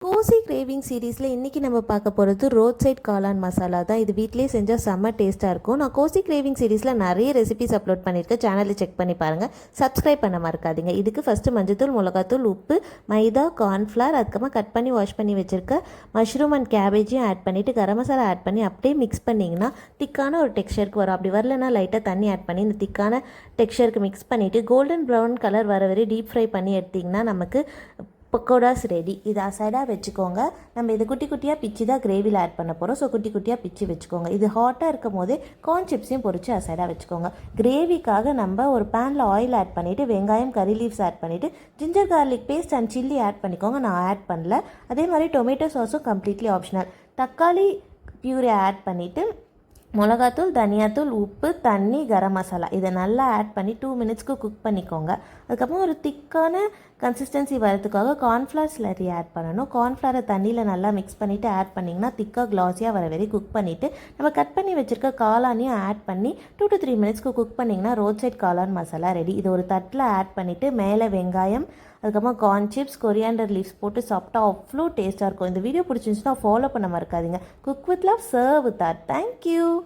Kosi craving சீரீஸில் இன்றைக்கி நம்ம பார்க்க போகிறது ரோட் சைட் காளான் மசாலா தான். இது வீட்டிலேயே செஞ்சால் செம்ம டேஸ்ட்டாக இருக்கும். நான் கோசி கிரேவிங் சீரீஸில் நிறைய ரெசிபிஸ் அப்லோட் பண்ணியிருக்கேன். சேனலில் செக் பண்ணி பாருங்கள். சப்ஸ்கிரைப் பண்ண மறக்காதீங்க. இதுக்கு ஃபஸ்ட்டு மஞ்சத்தூள், மிளகாத்தூள், உப்பு, மைதா, கார்ன்ஃப்ளவர், அதுக்கப்புறமா கட் பண்ணி வாஷ் பண்ணி வச்சுருக்க மஷ்ரூம் அண்ட் கேபேஜையும் ஆட் பண்ணிவிட்டு கரம் மசாலா ஆட் பண்ணி அப்படியே மிக்ஸ் பண்ணிங்கன்னா திக்கான ஒரு டெக்ஸ்சருக்கு வரும். அப்படி வரலன்னா லைட்டாக தண்ணி ஆட் பண்ணி இந்த திக்கான டெக்ஸ்சருக்கு மிக்ஸ் பண்ணிவிட்டு கோல்டன் ப்ரௌன் கலர் வர வரை டீப் ஃப்ரை பண்ணி எடுத்திங்கன்னா நமக்கு பக்கோடாஸ் ரெடி. இது அசைடாக வச்சுக்கோங்க. நம்ம இது குட்டி குட்டியாக பிச்சு தான் கிரேவியில் ஆட் பண்ண போகிறோம். ஸோ குட்டி குட்டியாக பிச்சு வச்சுக்கோங்க. இது ஹாட்டாக இருக்கும் போதே கார்ன் சிப்ஸையும் பொரிச்சு அசைடாக வச்சுக்கோங்க. கிரேவிக்காக நம்ம ஒரு பேனில் ஆயில் ஆட் பண்ணிவிட்டு வெங்காயம், கறி லீவ்ஸ் ஆட் பண்ணிவிட்டு ginger garlic paste and chilli add பண்ணிக்கோங்க. நான் ஆட் பண்ணல. அதே மாதிரி டொமேட்டோ சாஸும் கம்ப்ளீட்லி ஆப்ஷனல். தக்காளி பியூரி ஆட் பண்ணிவிட்டு மிளகாத்தூள், தனியாத்தூள், உப்பு, தண்ணி, கரம் மசாலா இதை நல்லா ஆட் பண்ணி 2 மினிட்ஸ்க்கு குக் பண்ணிக்கோங்க. அதுக்கப்புறம் ஒரு திக்கான கன்சிஸ்டன்சி வரதுக்காக கார்ன்ஃப்ளவர் ஸ்லரி ஆட் பண்ணணும். கார்ன்ஃப்ளவரை தண்ணியில் நல்லா மிக்ஸ் பண்ணிவிட்டு ஆட் பண்ணிங்கன்னா திக்காக க்ளாஸியாக வர வரை குக் பண்ணிவிட்டு நம்ம கட் பண்ணி வச்சுருக்க காளானையும் ஆட் பண்ணி 2 to 3 மினிட்ஸ்க்கு குக் பண்ணிங்கன்னா ரோட் சைட் காளான் மசாலா ரெடி. இது ஒரு தட்டில் ஆட் பண்ணிவிட்டு மேலே வெங்காயம், அதுக்கப்புறமா கார்ன் சிப்ஸ், கொரியாண்டர் லீவ்ஸ் போட்டு சாப்பிட்டா அவ்வளோ டேஸ்ட்டாக இருக்கும். இந்த வீடியோ பிடிச்சிருந்துச்சுன்னா ஃபாலோ பண்ண மறக்காதீங்க. Cook with love, serve with that. Thank you.